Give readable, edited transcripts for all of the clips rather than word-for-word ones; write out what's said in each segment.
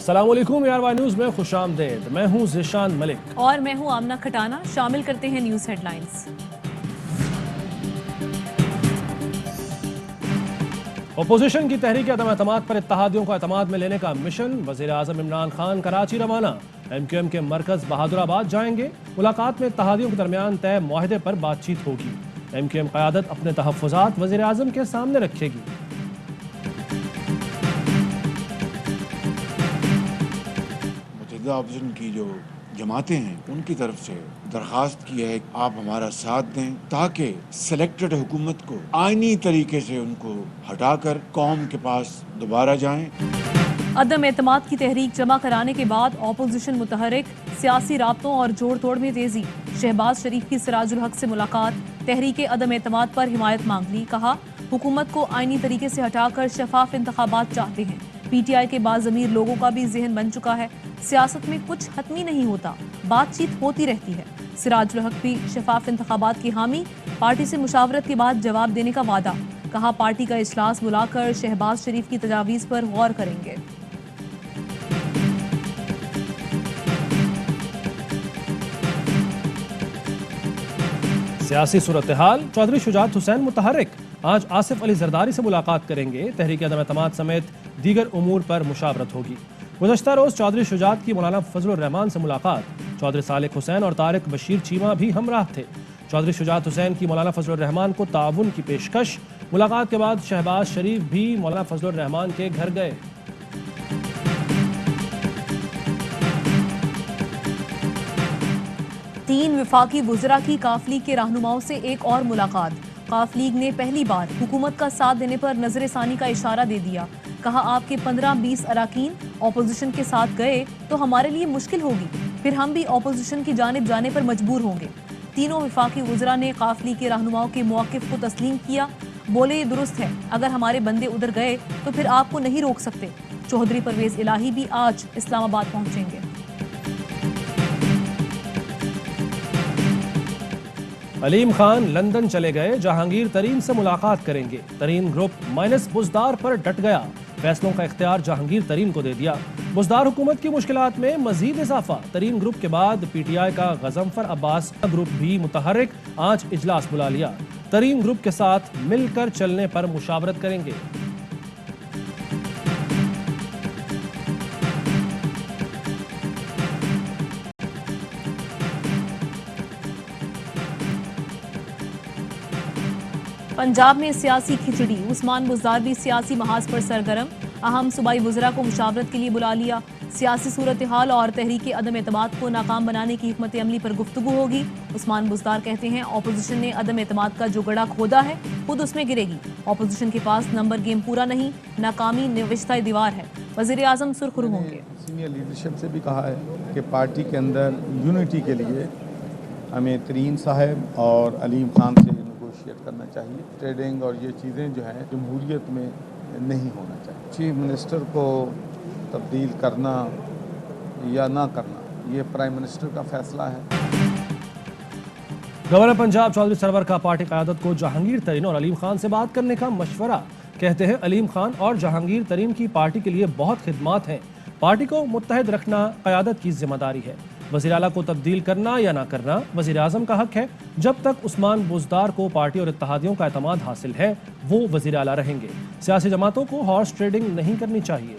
السلام علیکم ARY news میں خوش آمدید. میں ہوں ذیشان ملک اور میں ہوں آمنہ کھٹانہ. شامل کرتے ہیں نیوز ہیڈ لائنز. اپوزیشن کی تحریک عدم اعتماد پر اتحادیوں کو اعتماد میں لینے کا مشن. وزیر اعظم عمران خان کراچی روانہ. MQM کے مرکز بہادر آباد جائیں گے. ملاقات میں اتحادیوں کے درمیان طے معاہدے پر بات چیت ہوگی. MQM قیادت اپنے تحفظات وزیر اعظم کے سامنے رکھے گی. اپوزیشن کی جو جماعتیں ہیں ان کی طرف سے درخواست کی ہے کہ آپ ہمارا ساتھ دیں تاکہ سلیکٹڈ حکومت کو آئینی طریقے سے ان کو ہٹا کر قوم کے پاس دوبارہ جائیں. عدم اعتماد کی تحریک جمع کرانے کے بعد اپوزیشن متحرک. سیاسی رابطوں اور جوڑ توڑ میں تیزی. شہباز شریف کی سراج الحق سے ملاقات. تحریک عدم اعتماد پر حمایت مانگ لی. کہا حکومت کو آئینی طریقے سے ہٹا کر شفاف انتخابات چاہتے ہیں. PTI کے باضمیر لوگوں کا بھی ذہن بن چکا ہے. سیاست میں کچھ حتمی نہیں ہوتا, بات چیت ہوتی رہتی ہے. سراج الحق بھی شفاف انتخابات کی حامی. پارٹی سے مشاورت کے بعد جواب دینے کا وعدہ. کہا پارٹی کا اجلاس بلا کر شہباز شریف کی تجاویز پر غور کریں گے. سیاسی صورتحال. چودھری شجاعت حسین متحرک آج آصف علی زرداری سے ملاقات کریں گے. تحریک عدم اعتماد سمیت دیگر امور پر مشاورت ہوگی. گزشتہ روز چودھری شجاعت کی مولانا فضل الرحمان سے ملاقات. چودھری صالح حسین اور طارق بشیر چیمہ بھی ہمراہ تھے. چودھری شجاعت حسین کی مولانا فضل الرحمان کو تعاون کی پیشکش. ملاقات کے بعد شہباز شریف بھی مولانا فضل الرحمان کے گھر گئے. تین وفاقی وزراء کی قاف لیگ کے رہنماؤں سے ایک اور ملاقات. قاف لیگ نے پہلی بار حکومت کا ساتھ دینے پر نظر ثانی کا اشارہ دے دیا. کہا آپ کے 15-20 اراکین اپوزیشن کے ساتھ گئے تو ہمارے لیے مشکل ہوگی, پھر ہم بھی اپوزیشن کی جانب جانے پر مجبور ہوں گے. تینوں وفاقی وزراء نے قاف لیگ کے رہنماؤں کے موقف کو تسلیم کیا. بولے یہ درست ہے, اگر ہمارے بندے ادھر گئے تو پھر آپ کو نہیں روک سکتے. چودھری پرویز الہی بھی آج اسلام آباد پہنچیں گے. علیم خان لندن چلے گئے. جہانگیر ترین سے ملاقات کریں گے. ترین گروپ مائنس بزدار پر ڈٹ گیا. فیصلوں کا اختیار جہانگیر ترین کو دے دیا. بزدار حکومت کی مشکلات میں مزید اضافہ. ترین گروپ کے بعد PTI کا غضنفر عباس گروپ بھی متحرک. آج اجلاس بلا لیا. ترین گروپ کے ساتھ مل کر چلنے پر مشاورت کریں گے. پنجاب میں سیاسی کھچڑی. عثمان بزدار بھی سیاسی محاذ پر سرگرم. اہم صوبائی وزراء کو مشاورت کے لیے بلا لیا. سیاسی صورتحال اور تحریک عدم اعتماد کو ناکام بنانے کی حکمت عملی پر گفتگو ہوگی. عثمان بزدار کہتے ہیں اپوزیشن نے عدم اعتماد کا جو گڑھا کھودا ہے خود اس میں گرے گی. اپوزیشن کے پاس نمبر گیم پورا نہیں, ناکامی نوشتہ دیوار ہے. وزیر اعظم سرخرو ہوں گے. سینئر لیڈرشپ سے بھی کہا ہے کہ پارٹی کے اندر یونٹی کے لیے ہمیں ترین صاحب اور علیم خان سے نیگوشیٹ کرنا چاہیے. ٹریڈنگ اور یہ چیزیں جو ہیں جمہوریت میں نہیں ہونا چاہیے. چیف منسٹر کو تبدیل کرنا یا نہ کرنا یہ پرائم منسٹر کا فیصلہ ہے. گورنر پنجاب چودھری سرور کا پارٹی قیادت کو جہانگیر ترین اور علیم خان سے بات کرنے کا مشورہ. کہتے ہیں علیم خان اور جہانگیر ترین کی پارٹی کے لیے بہت خدمات ہیں. پارٹی کو متحد رکھنا قیادت کی ذمہ داری ہے. وزیر اعلیٰ کو تبدیل کرنا یا نہ کرنا وزیر اعظم کا حق ہے. جب تک عثمان بزدار کو پارٹی اور اتحادیوں کا اعتماد حاصل ہے وہ وزیر اعلیٰ رہیں گے. سیاسی جماعتوں کو ہارس ٹریڈنگ نہیں کرنی چاہیے.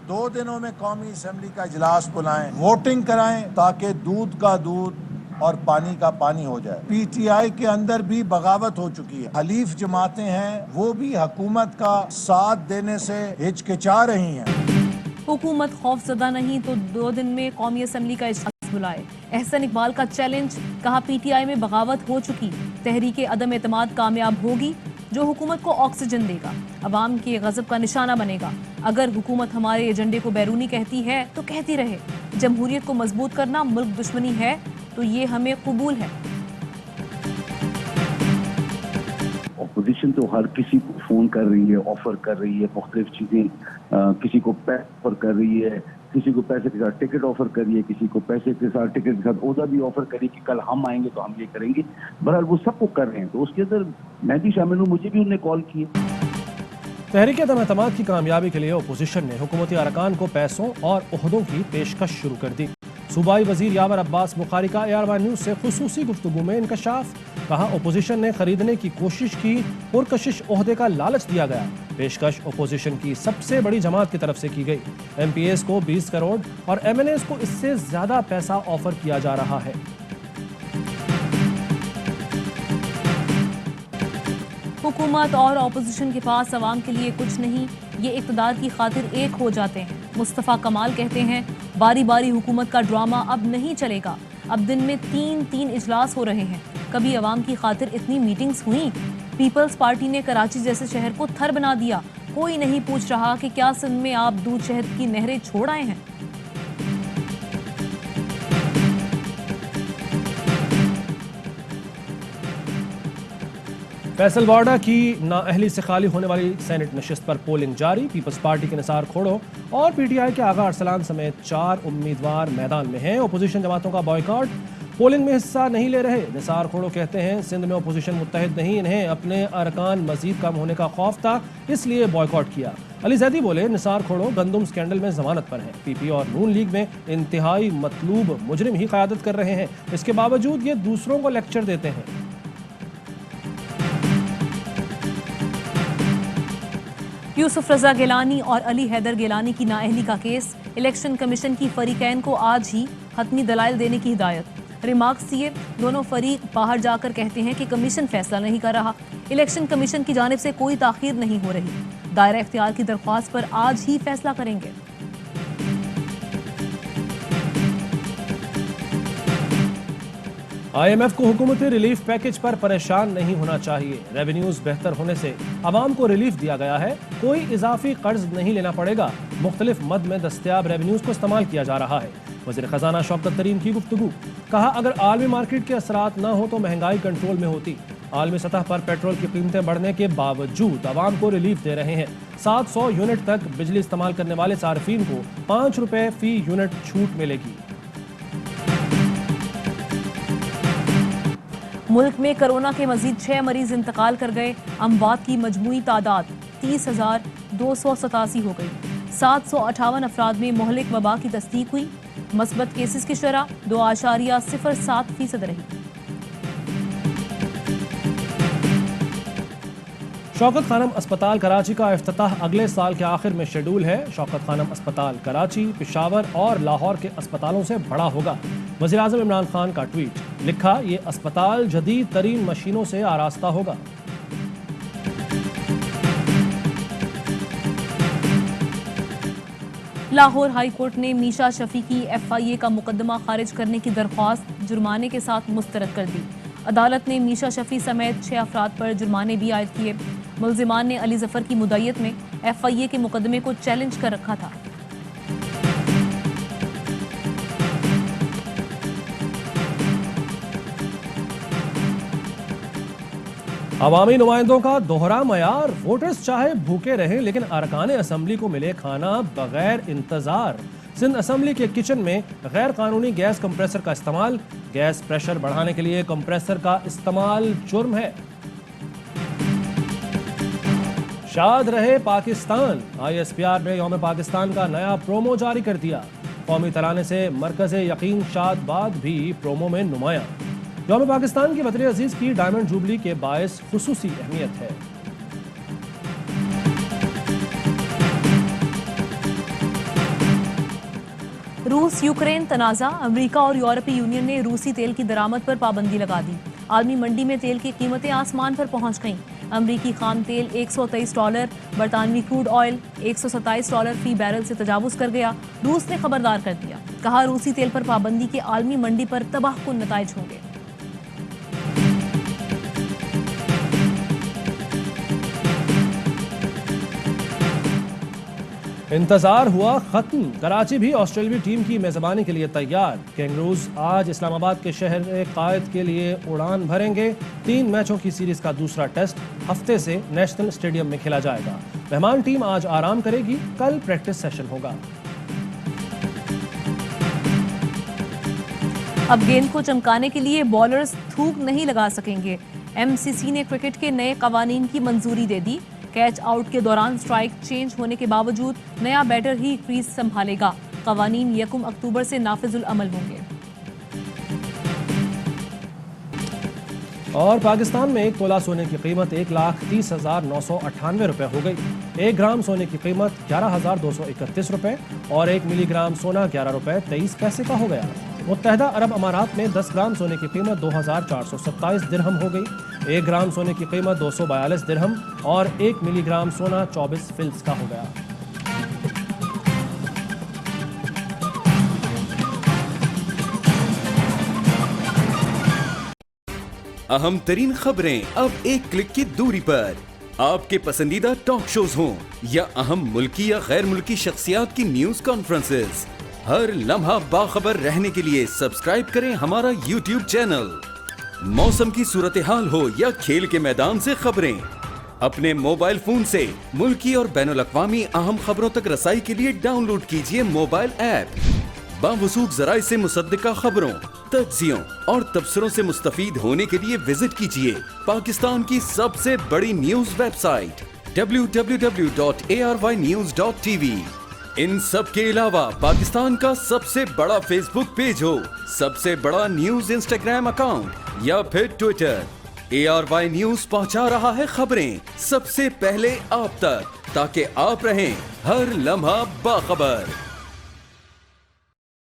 2 دنوں میں قومی اسمبلی کا اجلاس بلائیں, ووٹنگ کرائیں تاکہ دودھ کا دودھ اور پانی کا پانی ہو جائے. PTI کے اندر بھی بغاوت ہو چکی ہے. حلیف جماعتیں ہیں وہ بھی حکومت کا ساتھ دینے سے ہچکچا رہی ہیں. حکومت خوف زدہ نہیں تو 2 دن میں قومی اسمبلی کا اجلاس بلائے. احسن اقبال کا چیلنج. کہا PTI میں بغاوت ہو چکی, تحریک عدم اعتماد کامیاب ہوگی. جو حکومت کو آکسیجن دے گا, عوام کے غضب کا نشانہ بنے گا. اگر حکومت ہمارے ایجنڈے کو بیرونی کہتی ہے تو کہتی رہے. جمہوریت کو مضبوط کرنا ملک دشمنی ہے تو یہ ہمیں قبول ہے. اپوزیشن تو ہر کسی کو فون کر رہی ہے, آفر کر رہی ہے مختلف چیزیں. کسی کو پیسے آفر کر رہی ہے, کسی کو پیسے کے ساتھ ٹکٹ آفر کریے, کسی کو پیسے کے ساتھ ٹکٹ کے ساتھ عہدہ بھی آفر کریے کہ کل ہم آئیں گے تو ہم یہ کریں گے. بہرحال وہ سب کو کر رہے ہیں, تو اس کے اندر میں بھی شامل ہوں. مجھے بھی انہوں نے کال کی ہے. तहरीक अदम एतमाद की कामयाबी के लिए अपोजिशन ने हुकूमती अरकान को पैसों और ओहदों की पेशकश शुरू कर दी। सूबाई वजीर यावर अब्बास बुखारी का AR1 न्यूज़ से खुसूसी गुफ्तगू में इंकशाफ। कहा अपोजिशन ने खरीदने की कोशिश की, पुरकशिश ओहदे का लालच दिया गया। पेशकश अपोजिशन की सबसे बड़ी जमात की तरफ से की गई। MPAs को 20 करोड़ और MNAs को इससे ज्यादा पैसा ऑफर किया जा रहा है। हुकूमत और अपोजिशन के पास अवाम के लिए कुछ नहीं, ये इक़्तिदार की खातिर एक हो जाते हैं। मुस्तफ़ा कमाल कहते हैं बारी बारी हुकूमत का ड्रामा अब नहीं चलेगा। अब दिन में 3 इजलास हो रहे हैं। कभी अवाम की खातिर इतनी मीटिंग्स हुई? पीपल्स पार्टी ने कराची जैसे शहर को थर बना दिया। कोई नहीं पूछ रहा कि क्या सिंध में आप दूध शहद की नहरें छोड़ आए हैं। फैसल वार्डा की नाअहली से खाली होने वाली सेनेट नशिस्त पर पोलिंग जारी। पीपल्स पार्टी के निसार खोड़ो और PTI के आगा अरसलान समेत 4 उम्मीदवार मैदान में हैं। अपोजिशन जमातों का बॉयकॉट, पोलिंग में हिस्सा नहीं ले रहे। निसार खोड़ो कहते हैं सिंध में अपोजिशन मुत्तहिद नहीं, इन्हें अपने अरकान मजीद कम होने का खौफ था, इसलिए बॉयकॉट किया। अली जैदी बोले निसार खोड़ो गंदुम स्कैंडल में जमानत पर हैं। PP और नून लीग में इंतहाई मतलूब मुजरिम ही क़यादत कर रहे हैं, इसके बावजूद ये दूसरों को लेक्चर देते हैं। यूसुफ रजा गिलानी और अली हैदर गिलानी की नाअहली का केस। इलेक्शन कमीशन की फरीकैन को आज ही हतमी दलाइल देने की हिदायत। रिमार्क्स दिए, दोनों फरीक बाहर जाकर कहते हैं कि कमीशन फैसला नहीं कर रहा। इलेक्शन कमीशन की जानिब से कोई ताखीर नहीं हो रही। दायरा इख्तियार की दरख्वास्त पर आज ही फैसला करेंगे। IMF को हुकूमती रिलीफ पैकेज पर परेशान नहीं होना चाहिए। रेवेन्यूज बेहतर होने से आवाम को रिलीफ दिया गया है, कोई इजाफी कर्ज नहीं लेना पड़ेगा। मुख्तलिफ मद में दस्तयाब रेवेन्यूज को इस्तेमाल किया जा रहा है। वज़ीर ख़जाना शौकत तरीन की गुफ्तगू। कहा अगर आलमी मार्केट के असरात न हो तो महंगाई कंट्रोल में होती। आलमी सतह पर पेट्रोल की कीमतें बढ़ने के बावजूद आवाम को रिलीफ दे रहे हैं। 700 यूनिट तक बिजली इस्तेमाल करने वाले सार्फिन को 5 रुपये फी यूनिट छूट मिलेगी। मुल्क में कोरोना के मजीद 6 मरीज इंतकाल कर गए। अमवात की मजमूई तादाद 30,287 हो गई। 758 अफराद में मोहलिक वबा की तस्दीक हुई। मस्बत केसेस की शरह 2.07% रही। शौकत खानम अस्पताल कराची का इफ्तिताह अगले साल के आखिर में शेड्यूल है। शौकत खानम अस्पताल कराची, पेशावर और लाहौर के अस्पतालों से बड़ा होगा। वज़ीर आज़म इमरान खान का ट्वीट, लिखा ये अस्पताल जदीद तरीन मशीनों से आरास्ता होगा। लाहौर हाई कोर्ट ने मीशा शफी की FIA का मुकदमा खारिज करने की दरख्वास्त जुर्माने के साथ मुस्तरद कर दी। अदालत ने मीशा शफी समेत 6 अफराद पर जुर्माने भी आयद किए। मुल्जिमान ने अली जफर की मुद्दईयत में FIA के मुकदमे को चैलेंज कर रखा था। अवामी नुमाइंदों का दोहरा मयार, वोटर्स चाहे भूखे रहें लेकिन अरकान असम्बली को मिले खाना बगैर इंतजार। सिंध असम्बली के किचन में गैर कानूनी गैस कंप्रेसर का इस्तेमाल। गैस प्रेशर बढ़ाने के लिए कंप्रेसर का इस्तेमाल जुर्म है। शाद रहे पाकिस्तान, ISPR ने यौम पाकिस्तान का नया प्रोमो जारी कर दिया। कौमी तराने से मरकज़ यकीन शादबाद भी प्रोमो में नुमाया। यौम पाकिस्तान की वतन अजीज की डायमंड जुबली के बायस खुसूसी अहमियत है। रूस यूक्रेन तनाज़ा, अमेरिका और यूरोपीय यूनियन ने रूसी तेल की दरामद पर पाबंदी लगा दी। आलमी मंडी में तेल की कीमतें आसमान पर पहुंच गईं। अमरीकी खाम तेल $123, बरतानवी क्रूड ऑयल $127 फी बैरल से तजावुज़ कर गया। रूस ने खबरदार कर दिया, कहा रूसी तेल पर पाबंदी के आलमी मंडी पर तबाहकुन नताइज होंगे। इंतजार हुआ खत्म, कराची भी ऑस्ट्रेलियाई टीम की मेजबानी के लिए तैयार। कैंगरूज आज इस्लामाबाद के शहर कायद के लिए उड़ान भरेंगे। 3 मैचों की सीरीज का दूसरा टेस्ट हफ्ते से नेशनल स्टेडियम में खेला जाएगा। मेहमान टीम आज आराम करेगी, कल प्रैक्टिस सेशन होगा। अब गेंद को चमकाने के लिए बॉलर्स थूक नहीं लगा सकेंगे। MCC ने क्रिकेट के नए कवानीन की मंजूरी दे दी। कैच आउट के दौरान स्ट्राइक चेंज होने के बावजूद नया बैटर ही क्रीज संभालेगा। कवानीन 1 अक्टूबर से नाफिजुल अमल होंगे। और पाकिस्तान में 1 तोला सोने की कीमत 1,30,998 रुपए हो गई। 1 ग्राम सोने की कीमत 11,231 रुपए और 1 मिलीग्राम सोना 11 रुपए 23 पैसे का हो गया। मुत्तहदा अरब अमारात में 10 ग्राम सोने की कीमत 2,427 दिरहम हो गई। 1 ग्राम सोने की कीमत 242 दिरहम और 1 मिलीग्राम सोना 24 फिल्स का हो गया। अहम तरीन खबरें अब एक क्लिक की दूरी पर। आपके पसंदीदा टॉक शोज हों या अहम मुल्की या गैर मुल्की शख्सियात की न्यूज कॉन्फ्रेंसेस, हर लम्हा बाखबर रहने के लिए सब्सक्राइब करें हमारा YouTube चैनल। मौसम की सूरत हाल हो या खेल के मैदान से खबरें, अपने मोबाइल फोन से मुल्की और बैनुल अक़वामी अहम खबरों तक रसाई के लिए डाउनलोड कीजिए मोबाइल ऐप। बावसूख ज़राए से मुसद्दिका खबरों, तज्ज़ियों और तबसरों से मुस्तफीद होने के लिए विजिट कीजिए पाकिस्तान की सबसे बड़ी न्यूज वेबसाइट www.arYnews.tv। इन सब के अलावा पाकिस्तान का सबसे बड़ा फेसबुक पेज हो, सबसे बड़ा न्यूज इंस्टाग्राम अकाउंट या फिर ट्विटर, ARY न्यूज पहुंचा रहा है खबरें सबसे पहले आप तक, ताकि आप रहें हर लम्हा बाखबर।